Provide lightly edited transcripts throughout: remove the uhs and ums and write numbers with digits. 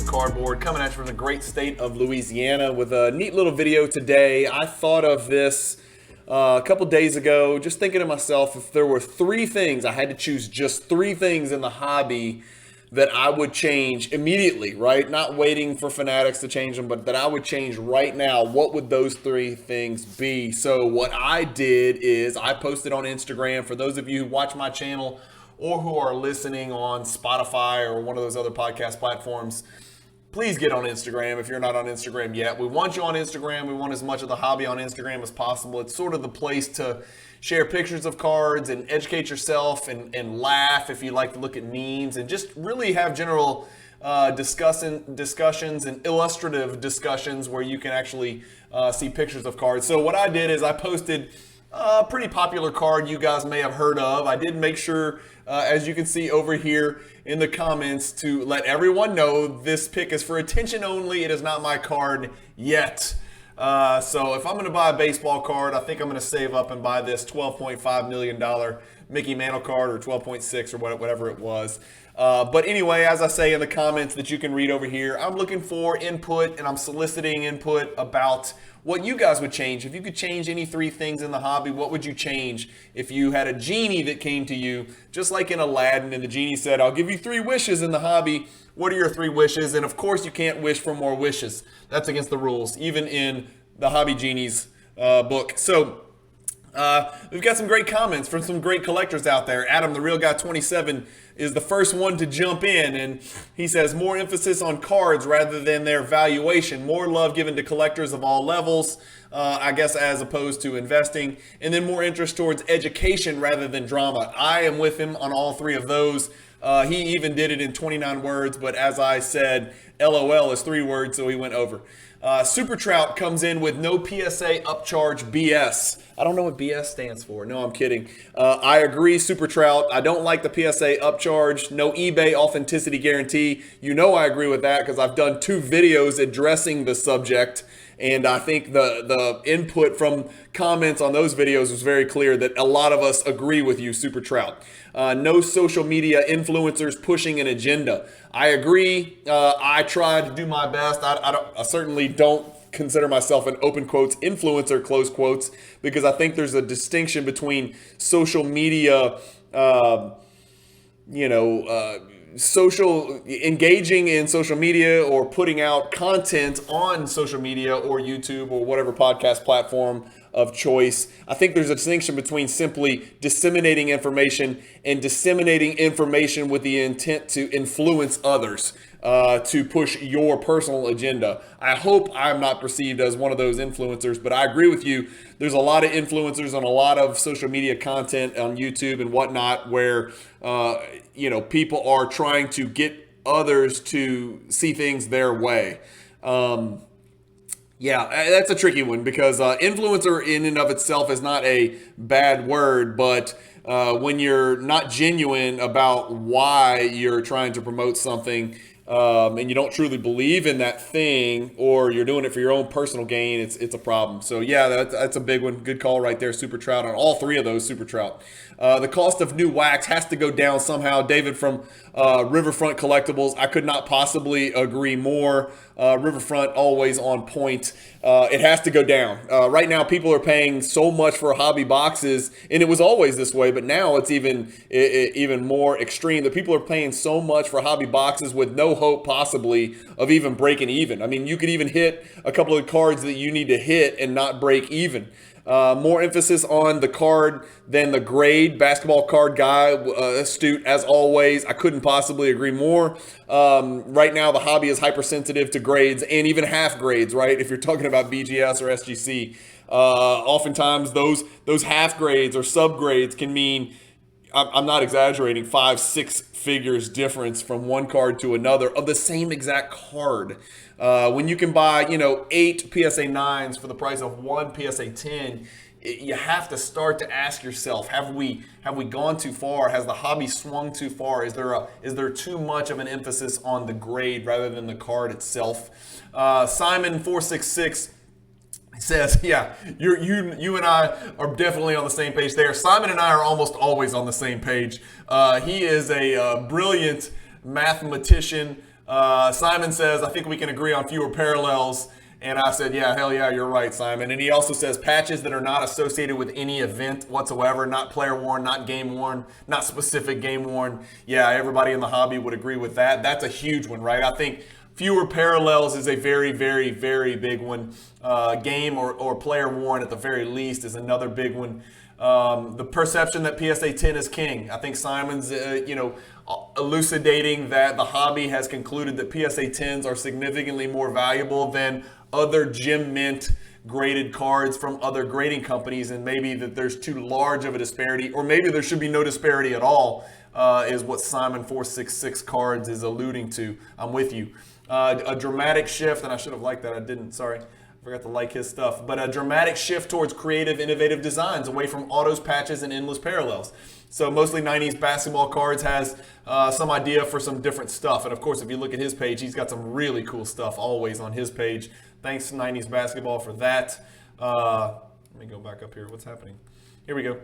Cardboard, coming at you from the great state of Louisiana with a neat little video today. I thought of this a couple days ago, just thinking to myself, if there were three things, I had to choose just three things in the hobby that I would change immediately, right? Not waiting for fanatics to change them, but that I would change right now, what would those three things be? So what I did is I posted on Instagram. For those of you who watch my channel or who are listening on Spotify or one of those other podcast platforms, please get on Instagram if you're not on Instagram yet. We want you on Instagram. We want as much of the hobby on Instagram as possible. It's sort of the place to share pictures of cards and educate yourself and laugh if you like to look at memes and just really have general discussions and illustrative discussions where you can actually see pictures of cards. So what I did is I posted a pretty popular card you guys may have heard of. I did make sure, as you can see over here in the comments, to let everyone know this pick is for attention only. It is not my card yet. So if I'm going to buy a baseball card, I think I'm going to save up and buy this $12.5 million Mickey Mantle card, or 12.6 or whatever it was. But anyway, as I say in the comments that you can read over here, I'm looking for input and I'm soliciting input about what you guys would change. If you could change any three things in the hobby, what would you change? If you had a genie that came to you, just like in Aladdin, and the genie said, I'll give you three wishes in the hobby. What are your three wishes? And of course, you can't wish for more wishes. That's against the rules, even in the Hobby Genie's book. So we've got some great comments from some great collectors out there. Adam, the Real Guy 27, is the first one to jump in, and he says more emphasis on cards rather than their valuation, more love given to collectors of all levels, I guess, as opposed to investing, and then more interest towards education rather than drama. I am with him on all three of those. He even did it in 29 words, but as I said, LOL is 3 words, so he went over. Super Trout comes in with no PSA upcharge BS. I don't know what BS stands for. No, I'm kidding. I agree, Super Trout. I don't like the PSA upcharge. No eBay authenticity guarantee. You know I agree with that because I've done 2 videos addressing the subject. And I think the input from comments on those videos was very clear that a lot of us agree with you, Super Trout. No social media influencers pushing an agenda. I agree. I try to do my best. I certainly don't consider myself an open quotes influencer, close quotes, because I think there's a distinction between social media, engaging in social media or putting out content on social media or YouTube or whatever podcast platform of choice. I think there's a distinction between simply disseminating information and disseminating information with the intent to influence others, to push your personal agenda. I hope I'm not perceived as one of those influencers, but I agree with you. There's a lot of influencers on a lot of social media content on YouTube and whatnot where, people are trying to get others to see things their way. Yeah, that's a tricky one because influencer in and of itself is not a bad word, but when you're not genuine about why you're trying to promote something, and you don't truly believe in that thing, or you're doing it for your own personal gain, it's a problem. So yeah, that's a big one. Good call right there, Super Trout, on all three of those, Super Trout. The cost of new wax has to go down somehow. David from Riverfront Collectibles, I could not possibly agree more. Riverfront always on point. It has to go down. Right now, people are paying so much for hobby boxes, and it was always this way, but now it's even more extreme. That people are paying so much for hobby boxes with no hope possibly of even breaking even. I mean, you could even hit a couple of cards that you need to hit and not break even. More emphasis on the card than the grade. Basketball card guy, astute as always. I couldn't possibly agree more. Right now, the hobby is hypersensitive to grades and even half grades, right? If you're talking about BGS or SGC, oftentimes those half grades or subgrades can mean, I'm not exaggerating, 5-6 figures difference from one card to another of the same exact card. When you can buy, 8 PSA 9s for the price of 1 PSA 10, you have to start to ask yourself, have we gone too far? Has the hobby swung too far? Is there too much of an emphasis on the grade rather than the card itself? Simon 466 says, yeah, you and I are definitely on the same page there. Simon and I are almost always on the same page. He is a brilliant mathematician, Simon says, I think we can agree on fewer parallels. And I said, yeah, hell yeah, you're right, Simon. And he also says patches that are not associated with any event whatsoever, not player worn, not game worn, not specific game worn. Yeah, everybody in the hobby would agree with that. That's a huge one, right? I think fewer parallels is a very, very, very big one. Game or player worn at the very least is another big one. The perception that PSA 10 is king. I think Simon's, elucidating that the hobby has concluded that PSA 10s are significantly more valuable than other gem mint graded cards from other grading companies, and maybe that there's too large of a disparity, or maybe there should be no disparity at all, is what Simon 466 Cards is alluding to. I'm with you. A dramatic shift, and I should have liked that. I didn't. Sorry. Forgot to like his stuff. But a dramatic shift towards creative, innovative designs away from autos, patches, and endless parallels. So mostly 90s basketball cards has some idea for some different stuff. And of course, if you look at his page, he's got some really cool stuff always on his page. Thanks to 90s basketball for that. Let me go back up here. What's happening? Here we go.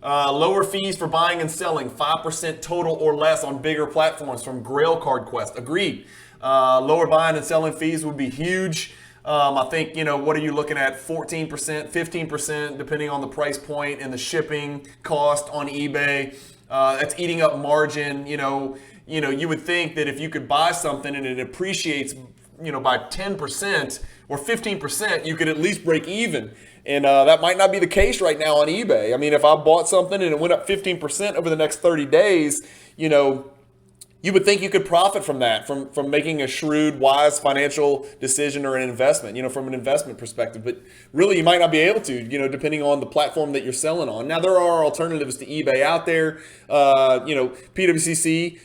Lower fees for buying and selling, 5% total or less on bigger platforms from Grail Card Quest. Agreed. Lower buying and selling fees would be huge. I think, what are you looking at? 14%, 15%, depending on the price point and the shipping cost on eBay. That's eating up margin. You would think that if you could buy something and it appreciates, by 10% or 15%, you could at least break even. And that might not be the case right now on eBay. I mean, if I bought something and it went up 15% over the next 30 days, you would think you could profit from that, from making a shrewd, wise financial decision or an investment, from an investment perspective. But really, you might not be able to, depending on the platform that you're selling on. Now, there are alternatives to eBay out there. PWCC,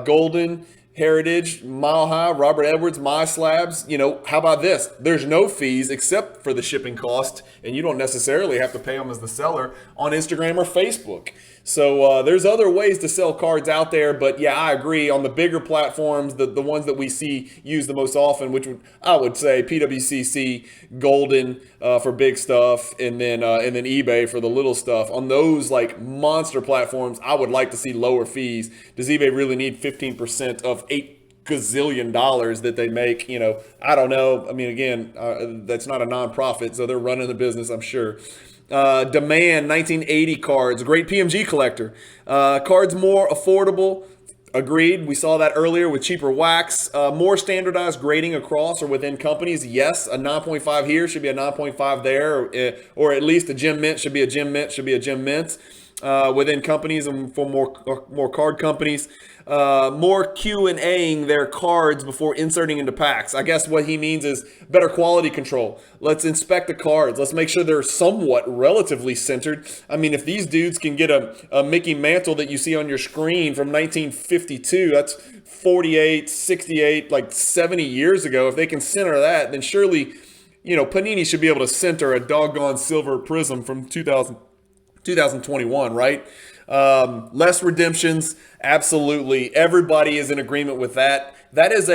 Golden, Heritage, Mile High, Robert Edwards, My Slabs. How about this? There's no fees except for the shipping cost, and you don't necessarily have to pay them as the seller on Instagram or Facebook. So there's other ways to sell cards out there, but yeah, I agree. On the bigger platforms, the ones that we see used the most often, I would say PWCC, Golden for big stuff, and then eBay for the little stuff. On those like monster platforms, I would like to see lower fees. Does eBay really need 15% of $8 gazillion that they make? I don't know. I mean, again, that's not a nonprofit, so they're running the business, I'm sure. Demand 1980 cards, great PMG collector. Cards more affordable. Agreed. We saw that earlier with cheaper wax. More standardized grading across or within companies. Yes, a 9.5 here should be a 9.5 there, or at least a gem mint should be a gem mint, within companies and for more card companies. More Q&Aing their cards before inserting into packs. I guess what he means is better quality control. Let's inspect the cards. Let's make sure they're somewhat relatively centered. I mean, if these dudes can get a Mickey Mantle that you see on your screen from 1952, that's 48, 68, like 70 years ago. If they can center that, then surely, Panini should be able to center a doggone silver prism from 2021, right? Less redemptions, absolutely. Everybody is in agreement with that. That is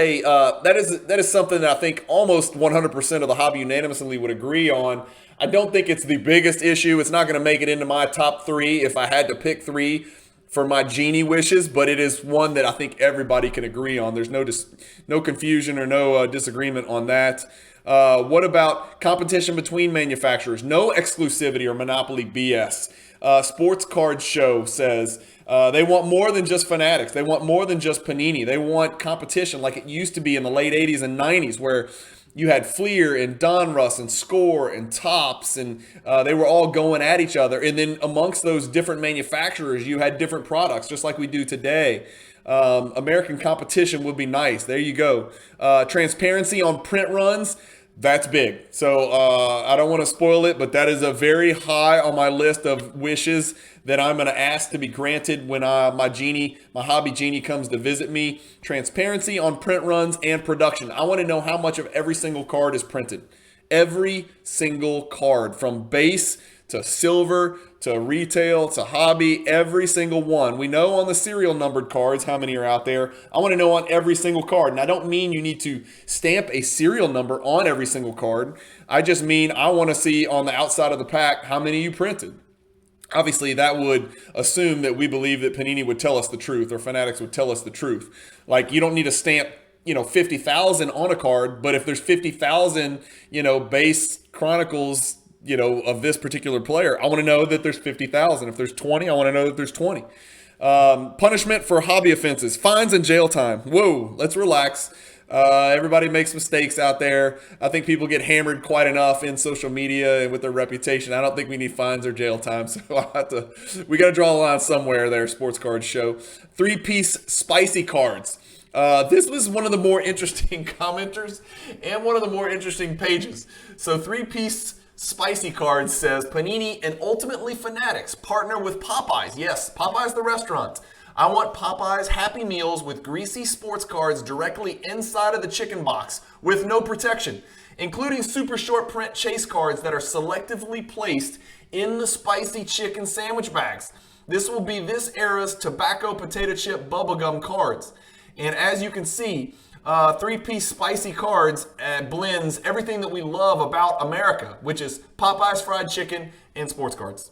something that I think almost 100% of the hobby unanimously would agree on. I don't think it's the biggest issue. It's not going to make it into my top 3 if I had to pick 3 for my genie wishes, but it is one that I think everybody can agree on. There's no confusion or no disagreement on that. What about competition between manufacturers? No exclusivity or monopoly BS. Sports Card Show says they want more than just Fanatics. They want more than just Panini. They want competition like it used to be in the late 80s and 90s, where you had Fleer and Donruss and Score and Topps, and they were all going at each other. And then amongst those different manufacturers, you had different products, just like we do today. American competition would be nice. There you go. Transparency on print runs. That's big. So I don't want to spoil it, but that is a very high on my list of wishes that I'm going to ask to be granted when my hobby genie comes to visit me. Transparency on print runs and production. I want to know how much of every single card is printed. Every single card, from base to silver to retail to hobby, every single one. We know on the serial numbered cards how many are out there. I want to know on every single card. And I don't mean you need to stamp a serial number on every single card. I just mean I want to see on the outside of the pack how many you printed. Obviously, that would assume that we believe that Panini would tell us the truth, or Fanatics would tell us the truth. Like, you don't need to stamp 50,000 on a card, but if there's 50,000, base chronicles, of this particular player, I want to know that there's 50,000. If there's 20, I want to know that there's 20. Punishment for hobby offenses, fines and jail time. Whoa, let's relax. Everybody makes mistakes out there. I think people get hammered quite enough in social media and with their reputation. I don't think we need fines or jail time. So we got to draw a line somewhere there, Sports Cards Show. 3-piece spicy cards. This was one of the more interesting commenters and one of the more interesting pages. So 3-piece spicy cards says, Panini and ultimately Fanatics partner with Popeyes. Yes, Popeyes the restaurant. I want Popeyes Happy Meals with greasy sports cards directly inside of the chicken box with no protection, including super short print chase cards that are selectively placed in the spicy chicken sandwich bags. This will be this era's tobacco potato chip bubblegum cards. And as you can see, 3-piece spicy cards blends everything that we love about America, which is Popeye's fried chicken and sports cards.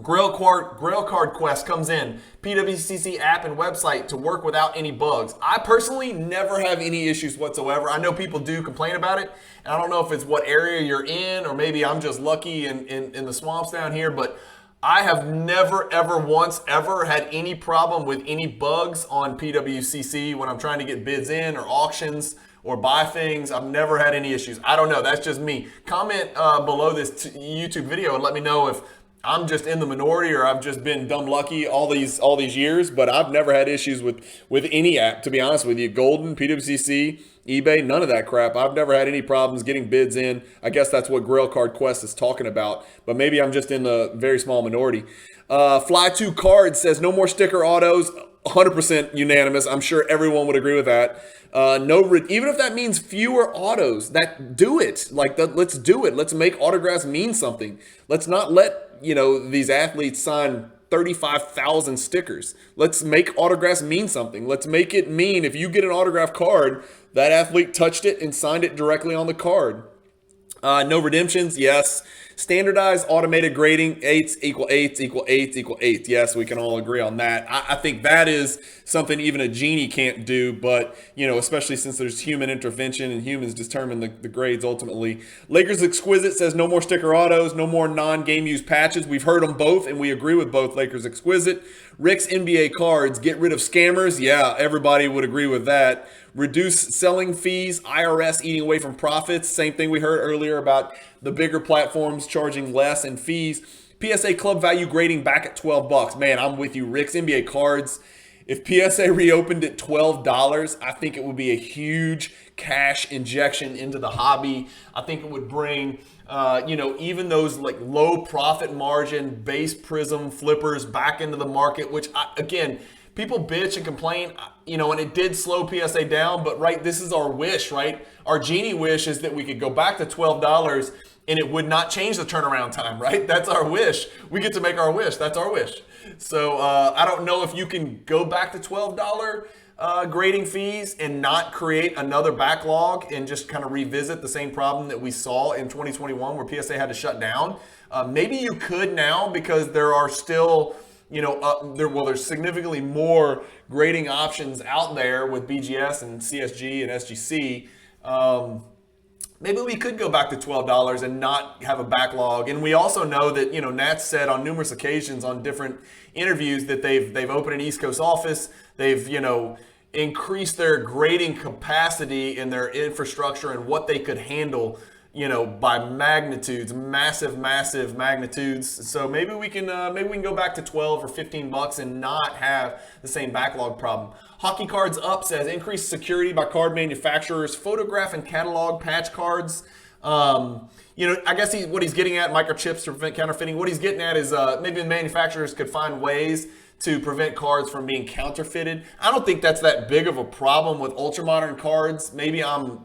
Grail Card Quest comes in, PWCC app and website to work without any bugs. I personally never have any issues whatsoever. I know people do complain about it, and I don't know if it's what area you're in, or maybe I'm just lucky in the swamps down here, but I have never, ever, once, ever had any problem with any bugs on PWCC when I'm trying to get bids in or auctions or buy things. I've never had any issues. I don't know. That's just me. Comment below this YouTube video and let me know if I'm just in the minority or I've just been dumb lucky all these years. But I've never had issues with any app, to be honest with you. Golden, PWCC, eBay, none of that crap. I've never had any problems getting bids in. I guess that's what Grail Card Quest is talking about. But maybe I'm just in the very small minority. Fly2 Cards says no more sticker autos. 100% unanimous. I'm sure everyone would agree with that. Even if that means fewer autos, do it. Let's do it. Let's make autographs mean something. Let's not let these athletes sign 35,000 stickers. Let's make autographs mean something. Let's make it mean if you get an autograph card, that athlete touched it and signed it directly on the card. No redemptions, yes. Standardized automated grading, 8s equal 8s equal 8s equal 8. Yes, we can all agree on that. I think that is something even a genie can't do, but, especially since there's human intervention and humans determine the grades ultimately. Lakers Exquisite says no more sticker autos, no more non-game use patches. We've heard them both, and we agree with both Lakers Exquisite. Rick's NBA Cards, get rid of scammers. Yeah, everybody would agree with that. Reduce selling fees, IRS eating away from profits. Same thing we heard earlier about the bigger platforms charging less in fees. PSA club value grading back at $12. Man, I'm with you. Rick's NBA Cards. If PSA reopened at $12, I think it would be a huge cash injection into the hobby. I think it would bring, even those like low profit margin base prism flippers back into the market, which again, people bitch and complain, and it did slow PSA down, but right, this is our wish, right? Our genie wish is that we could go back to $12 and it would not change the turnaround time, right? That's our wish. We get to make our wish. That's our wish. So I don't know if you can go back to $12 grading fees and not create another backlog and just kind of revisit the same problem that we saw in 2021 where PSA had to shut down. Maybe you could now because there are still there's significantly more grading options out there with BGS and CSG and SGC. Maybe we could go back to $12 and not have a backlog. And we also know that, Nats said on numerous occasions on different interviews that they've opened an East Coast office. They've, increased their grading capacity in their infrastructure and what they could handle, by magnitudes, massive magnitudes. So maybe we can go back to $12 or $15 and not have the same backlog problem. Hockey Cards Up says increased security by card manufacturers, photograph and catalog patch cards. I guess what he's getting at, microchips to prevent counterfeiting. What he's getting at is maybe the manufacturers could find ways to prevent cards from being counterfeited. I don't think that's that big of a problem with ultramodern cards. Maybe I'm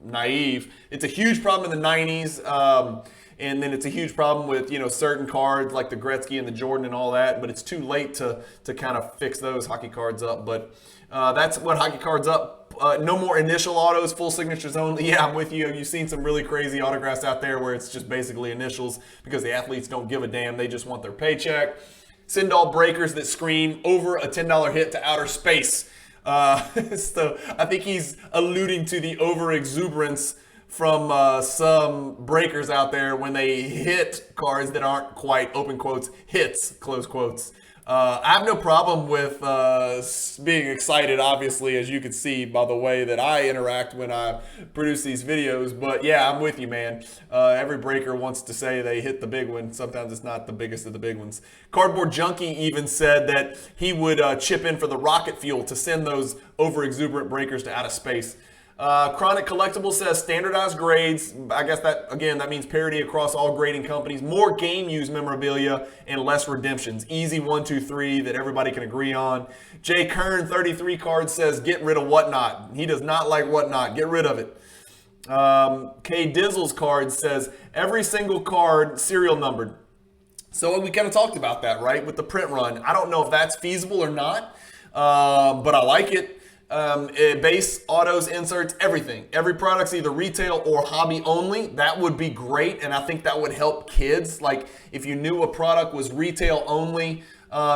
naive. It's a huge problem in the 90s, and then it's a huge problem with certain cards like the Gretzky and the Jordan and all that, but it's too late to kind of fix those. Hockey Cards Up, but that's what Hockey Cards Up. No more initial autos, full signatures only. Yeah, I'm with you. You've seen some really crazy autographs out there where it's just basically initials because the athletes don't give a damn. They just want their paycheck. Send all breakers that scream over a $10 hit to outer space. So I think he's alluding to the over exuberance from some breakers out there when they hit cards that aren't quite, open quotes, hits, close quotes. I have no problem with being excited, obviously, as you can see by the way that I interact when I produce these videos. But yeah, I'm with you, man. Every breaker wants to say they hit the big one. Sometimes it's not the biggest of the big ones. Cardboard Junkie even said that he would chip in for the rocket fuel to send those over-exuberant breakers to outer space. Chronic Collectible says standardized grades. I guess that, again, that means parity across all grading companies. More game used memorabilia and less redemptions. Easy 1, 2, 3 that everybody can agree on. Jay Kern 33 Cards says get rid of Whatnot. He does not like Whatnot. Get rid of it. K Dizzle's card says every single card serial numbered. So we kind of talked about that, right, with the print run. I don't know if that's feasible or not, but I like it. Base, autos, inserts, everything. Every product's either retail or hobby only. That would be great, and I think that would help kids. Like if you knew a product was retail only,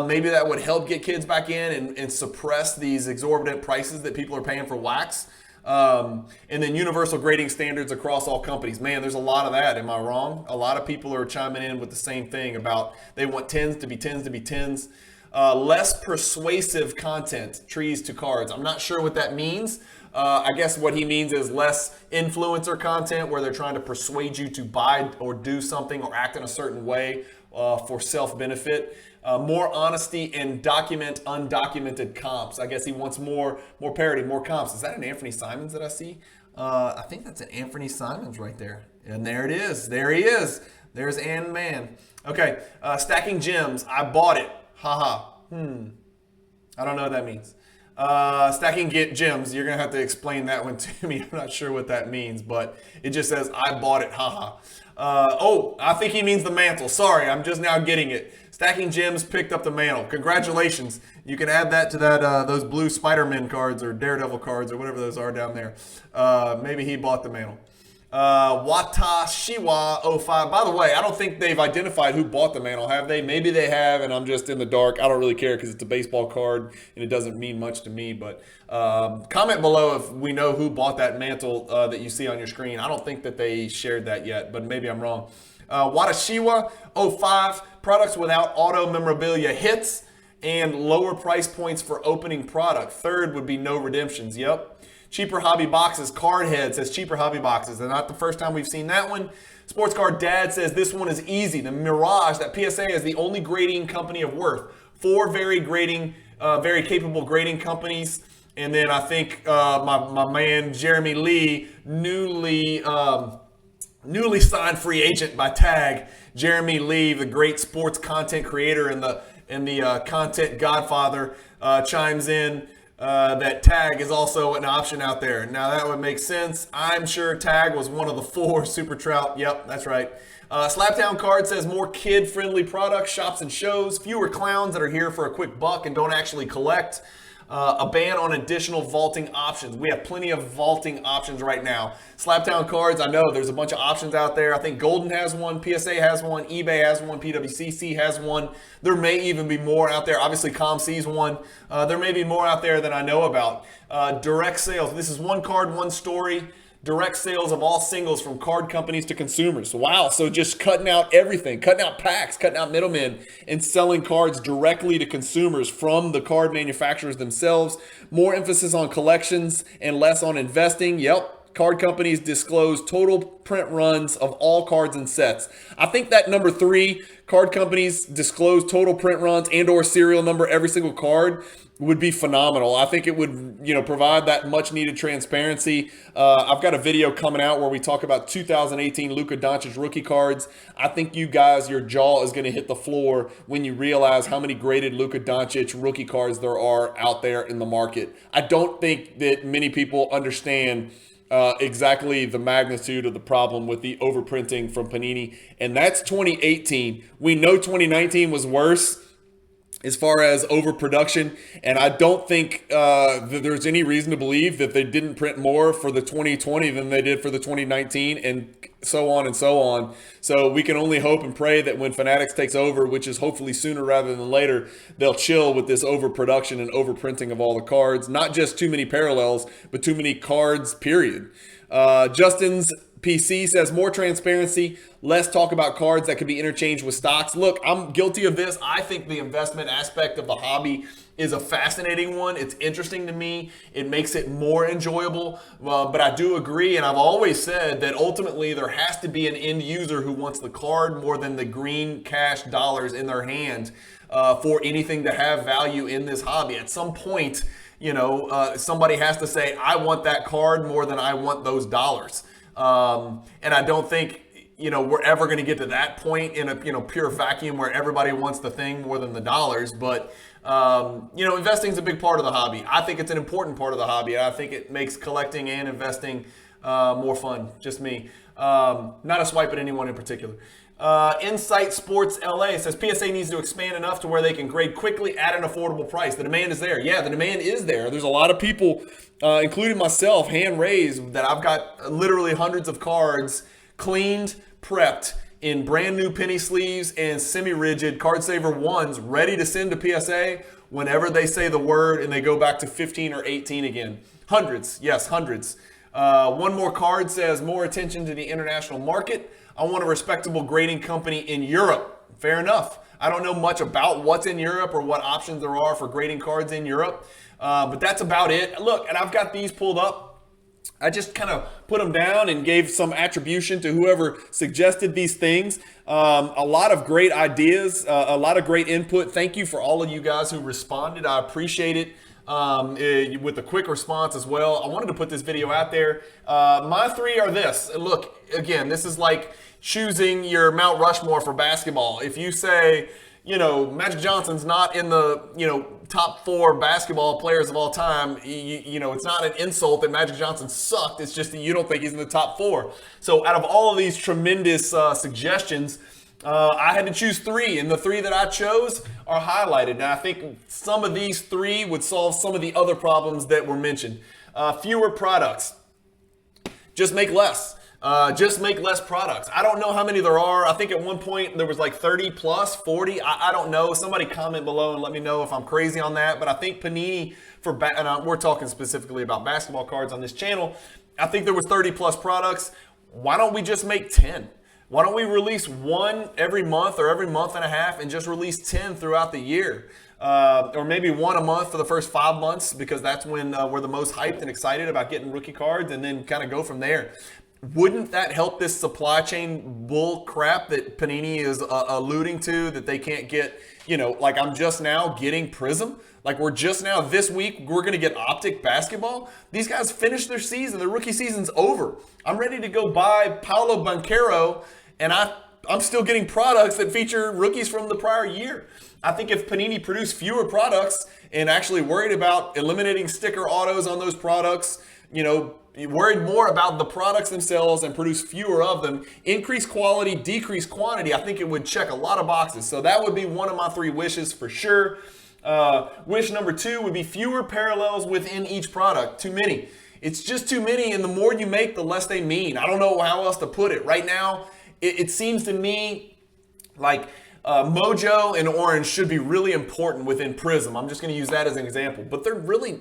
maybe that would help get kids back in and suppress these exorbitant prices that people are paying for wax. And then universal grading standards across all companies. Man, there's a lot of that. Am I wrong? A lot of people are chiming in with the same thing about they want 10s to be 10s to be 10s. Less persuasive content, trees to cards. I'm not sure what that means. I guess what he means is less influencer content where they're trying to persuade you to buy or do something or act in a certain way for self-benefit. More honesty and document undocumented comps. I guess he wants more parity, more comps. Is that an Anthony Simons that I see? I think that's an Anthony Simons right there. And there it is. There he is. There's Ann Man. Okay, stacking gems. I bought it. Haha. I don't know what that means. Stacking gems. You're going to have to explain that one to me. I'm not sure what that means, but it just says, I bought it. Haha. I think he means the mantle. Sorry, I'm just now getting it. Stacking gems picked up the mantle. Congratulations. You can add that to that those blue Spider-Man cards or Daredevil cards or whatever those are down there. Maybe he bought the mantle. Watashiwa 05. By the way, I don't think they've identified who bought the mantle, have they? Maybe they have, and I'm just in the dark. I don't really care because it's a baseball card and it doesn't mean much to me. But comment below if we know who bought that mantle that you see on your screen. I don't think that they shared that yet, but maybe I'm wrong. Watashiwa 05. Products without auto memorabilia hits and lower price points for opening product. Third would be no redemptions. Yep. Cheaper Hobby Boxes, Cardhead says Cheaper Hobby Boxes. And not the first time we've seen that one. Sports Card Dad says this one is easy. The Mirage, that PSA is the only grading company of worth. 4 very capable grading companies. And then I think my man Jeremy Lee, newly signed free agent by Tag. Jeremy Lee, the great sports content creator and the content godfather, chimes in. That Tag is also an option out there. Now that would make sense. I'm sure Tag was one of the 4 Super Trout. Yep, that's right. Slapdown Card says more kid-friendly products, shops and shows, fewer clowns that are here for a quick buck and don't actually collect. A ban on additional vaulting options. We have plenty of vaulting options right now. Slapdown Cards, I know there's a bunch of options out there. I think Golden has one, PSA has one, eBay has one, PWCC has one. There may even be more out there. Obviously, ComC's one. There may be more out there than I know about. Direct sales. This is one card, one story. Direct sales of all singles from card companies to consumers. Wow, so just cutting out everything, cutting out packs, cutting out middlemen, and selling cards directly to consumers from the card manufacturers themselves. More emphasis on collections and less on investing. Yep, card companies disclose total print runs of all cards and sets. I think that number 3, card companies disclose total print runs and or serial number every single card, would be phenomenal. I think it would, provide that much needed transparency. I've got a video coming out where we talk about 2018 Luka Doncic rookie cards. I think you guys, your jaw is going to hit the floor when you realize how many graded Luka Doncic rookie cards there are out there in the market. I don't think that many people understand exactly the magnitude of the problem with the overprinting from Panini. And that's 2018. We know 2019 was worse. as far as overproduction. And I don't think that there's any reason to believe that they didn't print more for the 2020 than they did for the 2019, and so on and so on. So we can only hope and pray that when Fanatics takes over, which is hopefully sooner rather than later, they'll chill with this overproduction and overprinting of all the cards. Not just too many parallels, but too many cards, period. Justin's PC says more transparency, less talk about cards that could be interchanged with stocks. Look, I'm guilty of this. I think the investment aspect of the hobby is a fascinating one. It's interesting to me. It makes it more enjoyable. But I do agree, and I've always said that ultimately there has to be an end user who wants the card more than the green cash dollars in their hand for anything to have value in this hobby. At some point, somebody has to say, I want that card more than I want those dollars. And I don't think, we're ever going to get to that point in a, pure vacuum where everybody wants the thing more than the dollars. But, investing is a big part of the hobby. I think it's an important part of the hobby. I think it makes collecting and investing more fun. Just me. Not a swipe at anyone in particular. Insight Sports LA says PSA needs to expand enough to where they can grade quickly at an affordable price. The demand is there. Yeah, the demand is there. There's a lot of people, including myself, hand raised that I've got literally hundreds of cards cleaned, prepped in brand new penny sleeves and semi-rigid card saver ones ready to send to PSA whenever they say the word and they go back to 15 or 18 again. Hundreds. Yes, hundreds. One more card says more attention to the international market. I want a respectable grading company in Europe. Fair enough. I don't know much about what's in Europe or what options there are for grading cards in Europe, but that's about it. Look, and I've got these pulled up. I just kind of put them down and gave some attribution to whoever suggested these things. A lot of great ideas, a lot of great input. Thank you for all of you guys who responded. I appreciate it. With a quick response as well. I wanted to put this video out there. My three are this. Look, again, this is like choosing your Mount Rushmore for basketball. If you say, Magic Johnson's not in the, top 4 basketball players of all time, it's not an insult that Magic Johnson sucked. It's just that you don't think he's in the top 4. So out of all of these tremendous suggestions, I had to choose 3, and the 3 that I chose are highlighted. Now, I think some of these 3 would solve some of the other problems that were mentioned. Fewer products. Just make less. Just make less products. I don't know how many there are. I think at one point there was like 30 plus, 40. I don't know. Somebody comment below and let me know if I'm crazy on that. But I think Panini, and we're talking specifically about basketball cards on this channel, I think there was 30 plus products. Why don't we just make 10? Why don't we release 1 every month or every month and a half and just release 10 throughout the year? Or maybe 1 a month for the first 5 months, because that's when we're the most hyped and excited about getting rookie cards, and then kind of go from there. Wouldn't that help this supply chain bull crap that Panini is alluding to, that they can't get, like I'm just now getting Prism? Like we're just now, this week, we're going to get Optic basketball. These guys finished their season. Their rookie season's over. I'm ready to go buy Paolo Banchero, and I'm still getting products that feature rookies from the prior year. I think if Panini produced fewer products and actually worried about eliminating sticker autos on those products, worried more about the products themselves and produce fewer of them, increase quality, decrease quantity, I think it would check a lot of boxes. So that would be one of my 3 wishes for sure. Wish number 2 would be fewer parallels within each product. Too many. It's just too many, and the more you make, the less they mean. I don't know how else to put it. Right now, it seems to me like Mojo and Orange should be really important within Prism. I'm just going to use that as an example. But they're really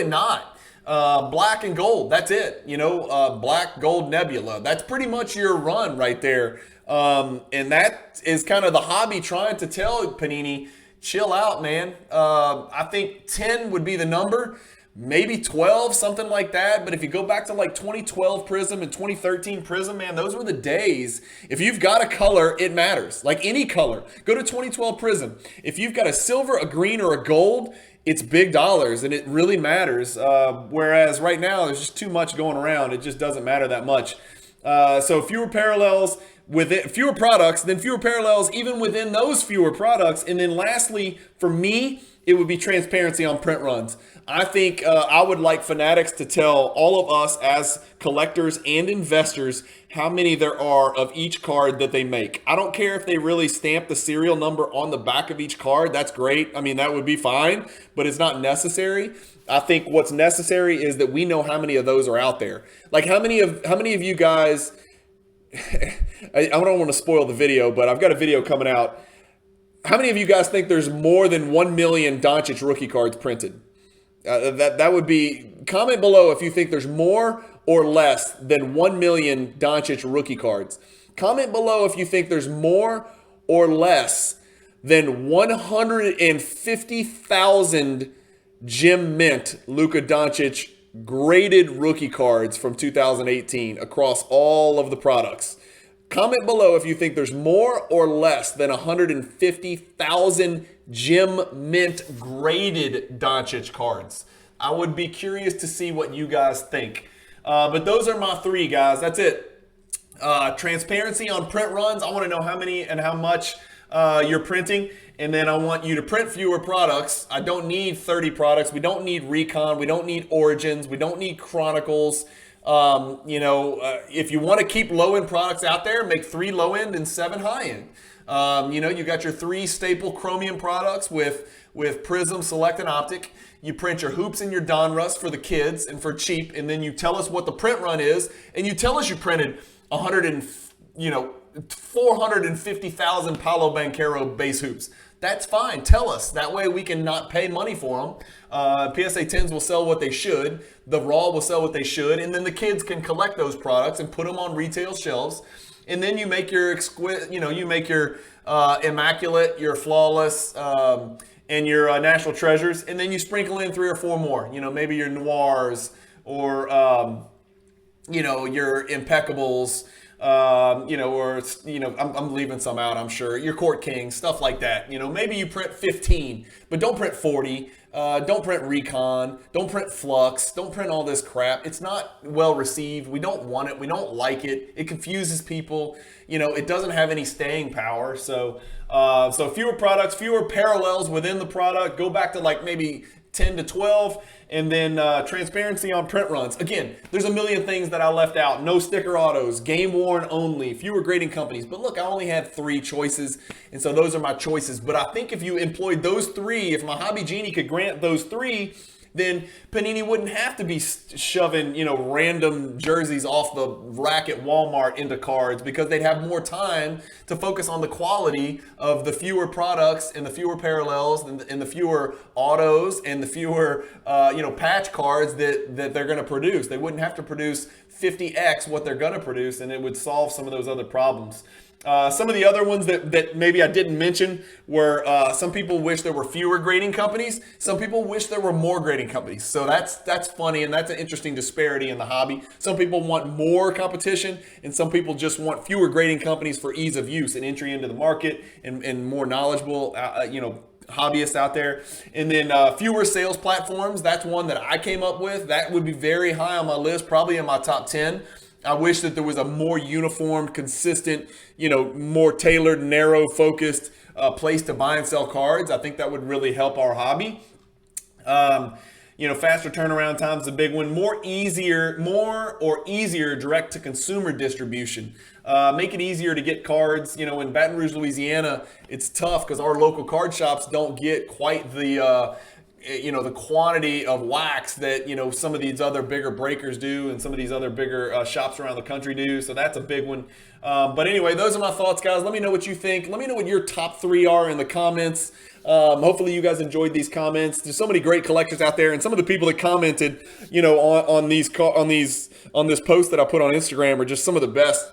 not. Black and gold, that's it. Black, gold, nebula. That's pretty much your run right there. And that is kind of the hobby trying to tell Panini, chill out, man. I think 10 would be the number. Maybe 12, something like that. But if you go back to like 2012 Prism and 2013 Prism, man, those were the days. If you've got a color, it matters. Like any color. Go to 2012 Prism. If you've got a silver, a green, or a gold, it's big dollars, and it really matters. Whereas right now, there's just too much going around. It just doesn't matter that much. So fewer parallels with it, fewer products, then fewer parallels even within those fewer products. And then lastly, for me, it would be transparency on print runs. I think I would like Fanatics to tell all of us as collectors and investors how many there are of each card that they make. I don't care if they really stamp the serial number on the back of each card. That's great. I mean, that would be fine, but it's not necessary. I think what's necessary is that we know how many of those are out there. Like how many of you guys, I don't want to spoil the video, but I've got a video coming out. How many of you guys think there's more than 1 million Doncic rookie cards printed? That would be, comment below if you think there's more or less than 1 million Doncic rookie cards. Comment below if you think there's more or less than 150,000 Gem Mint Luka Doncic graded rookie cards from 2018 across all of the products. Comment below if you think there's more or less than 150,000 Gem Mint graded Doncic cards. I would be curious to see what you guys think. But those are my three, guys. That's it. Transparency on print runs. I want to know how many and how much you're printing. And then I want you to print fewer products. I don't need 30 products. We don't need Recon. We don't need Origins. We don't need Chronicles. If you want to keep low-end products out there, make 3 low-end and 7 high-end. You got your 3 staple chromium products with Prism, Select, and Optic. You print your hoops and your Donruss for the kids and for cheap, and then you tell us what the print run is, and you tell us you printed 450,000 Paolo Banchero base hoops. That's fine. Tell us. That way we can not pay money for them. PSA 10s will sell what they should. The Raw will sell what they should. And then the kids can collect those products and put them on retail shelves. And then you make your exquisite, you make your immaculate, your flawless, and your national treasures. And then you sprinkle in 3 or 4 more. Maybe your noirs or, your impeccables. I'm leaving some out, I'm sure. Your Court Kings, stuff like that. Maybe you print 15, but don't print 40. Don't print Recon. Don't print Flux. Don't print all this crap. It's not well received. We don't want it. We don't like it. It confuses people. It doesn't have any staying power. So fewer products, fewer parallels within the product. Go back to like maybe 10 to 12. And then transparency on print runs. Again, there's a million things that I left out. No sticker autos, game worn only, fewer grading companies. But look, I only had 3 choices, and so those are my choices. But I think if you employed those 3, if my Hobby Genie could grant those 3, then Panini wouldn't have to be shoving, random jerseys off the rack at Walmart into cards, because they'd have more time to focus on the quality of the fewer products and the fewer parallels and the fewer autos and the fewer, patch cards that they're going to produce. They wouldn't have to produce 50x what they're going to produce, and it would solve some of those other problems. Some of the other ones that maybe I didn't mention were some people wish there were fewer grading companies. Some people wish there were more grading companies. So that's funny, and that's an interesting disparity in the hobby. Some people want more competition, and some people just want fewer grading companies for ease of use and entry into the market and more knowledgeable, hobbyists out there. And then fewer sales platforms. That's one that I came up with. That would be very high on my list, probably in my top 10. I wish that there was a more uniform, consistent, more tailored, narrow focused place to buy and sell cards. I think that would really help our hobby. Faster turnaround time is a big one. More or easier direct to consumer distribution. Make it easier to get cards. In Baton Rouge, Louisiana, it's tough because our local card shops don't get quite the quantity of wax that, some of these other bigger breakers do and some of these other bigger shops around the country do. So that's a big one. But anyway, those are my thoughts, guys. Let me know what you think. Let me know what your top 3 are in the comments. Hopefully you guys enjoyed these comments. There's so many great collectors out there, and some of the people that commented, on this post that I put on Instagram are just some of the best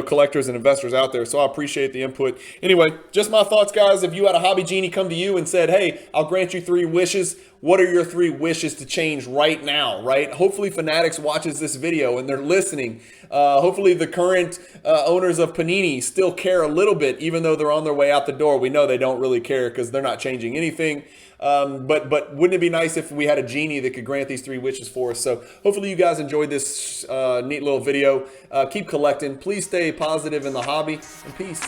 collectors and investors out there. So I appreciate the input. Anyway, just my thoughts, guys. If you had a Hobby Genie come to you and said, hey, I'll grant you 3 wishes, what are your 3 wishes to change right now, right? Hopefully Fanatics watches this video and they're listening. Hopefully the current owners of Panini still care a little bit, even though they're on their way out the door. We know they don't really care because they're not changing anything. But wouldn't it be nice if we had a genie that could grant these 3 wishes for us? So hopefully you guys enjoyed this neat little video. Keep collecting. Please stay positive in the hobby, and peace.